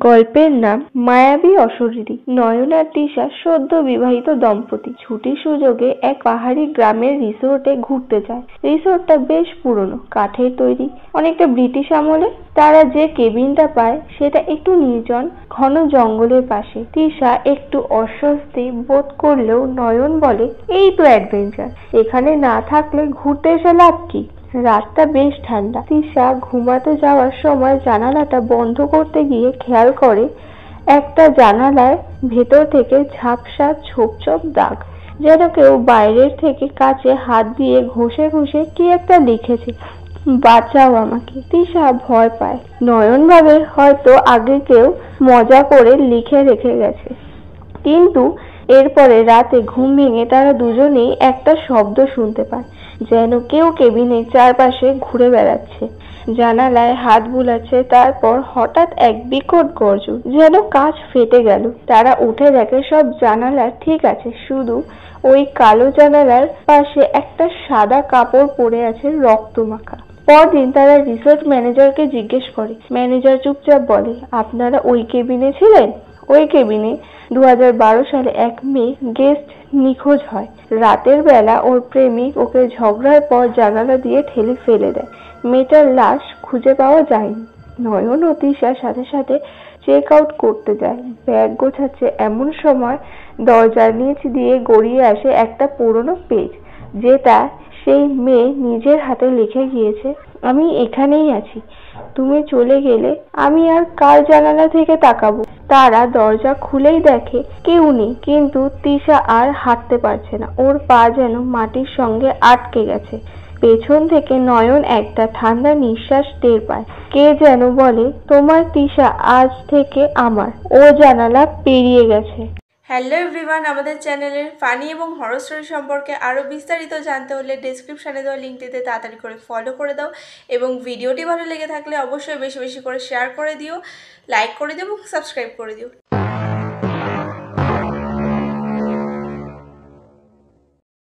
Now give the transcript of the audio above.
গল্পের নাম মায়াবী অশরীরী। নয়ন আর তৃষা সদ্য বিবাহিত দম্পতি ছুটির সুযোগে এক পাহাড়ি গ্রামের রিসোর্টে ঘুরতে যায়। রিসোর্টটা বেশ পুরনো, কাঠের তৈরি, অনেকটা ব্রিটিশ আমলে। তারা যে কেবিনটা পায় সেটা একটু নির্জন, ঘন জঙ্গলের পাশে। তৃষা একটু অস্বস্তি বোধ করলেও নয়ন বলে, এই তো অ্যাডভেঞ্চার, এখানে না থাকলে ঘুরতে এসে লাভ কি? রাতটা বেশ ঠান্ডা। তৃষা ঘুমাতে যাওয়ার সময় জানালাটা বন্ধ করতে গিয়ে খেয়াল করে একটা জানালার ভেতর থেকে ঝাপসা ছোপ ছোপ দাগ, যেন কেউ বাইরের থেকে কাছে হাত দিয়ে ঘষে ঘষে কি একটা লিখেছে। বাঁচাও আমাকে। তৃষা ভয় পায়। নয়ন ভাবে হয়তো আগে কেউ মজা করে লিখে রেখে গেছে। কিন্তু এরপরে রাতে ঘুম ভেঙে তারা দুজনেই একটা শব্দ শুনতে পায়, যেন কেউ কেবিনের চারপাশে ঘুরে বেড়াচ্ছে, জানালায় হাত বুলাচ্ছে। তারপর হঠাৎ এক বিকট গর্জন, যেন কাঁচ ফেটে গেল। তারা উঠে দেখে সব জানালা ঠিক আছে, শুধু ওই কালো জানালার পাশে একটা সাদা কাপড় পড়ে আছে রক্তমাখা। পরদিন তারা রিসোর্ট ম্যানেজারকে জিজ্ঞেস করে। ম্যানেজার চুপচাপ বলে, আপনারা ওই কেবিনে ছিলেন? ওই কেবিনে 2012 সালে এক মেয়ে গেস্ট নিখোঁজ হয়। রাতের বেলা ওর প্রেমিক ওকে ঝগড়ার পর জানালা দিয়ে ঠেলে ফেলে দেয়। মেয়েটার লাশ খুঁজে পাওয়া যায়নি। নয়ন ও তৃষার সাথে সাথে চেক আউট করতে যায়। ব্যাগ গোছাচ্ছে এমন সময় দরজার নিচ দিয়ে গড়িয়ে আসে একটা পুরনো পেজ, যেটা সেই মেয়ে নিজের হাতে লিখে গিয়েছে, আমি এখানেই আছি, তুমি চলে গেলে আমি আর কার জানালা থেকে তাকাবো? তারা দরজা খুলেই দেখে কেউ নেই, কিন্তু তৃষা আর হাঁটতে পারছে না। ওর পা যেন মাটির সঙ্গে আটকে গেছে। পেছন থেকে নয়ন একটা ঠান্ডা নিঃশ্বাস টের পায়। কে যেন বলে, তোমার তৃষা আজ থেকে আমার। ও জানালা পেরিয়ে গেছে। হ্যালো এভরিওয়ান, আমাদের চ্যানেলের ফানি এবং হরর স্টোরি সম্পর্কে আরও বিস্তারিত জানতে হলে ডেসক্রিপশানে দেওয়া লিঙ্কটিতে তাড়াতাড়ি করে ফলো করে দাও এবং ভিডিওটি ভালো লেগে থাকলে অবশ্যই বেশি বেশি করে শেয়ার করে দিও, লাইক করে দিও এবং সাবস্ক্রাইব করে দিও।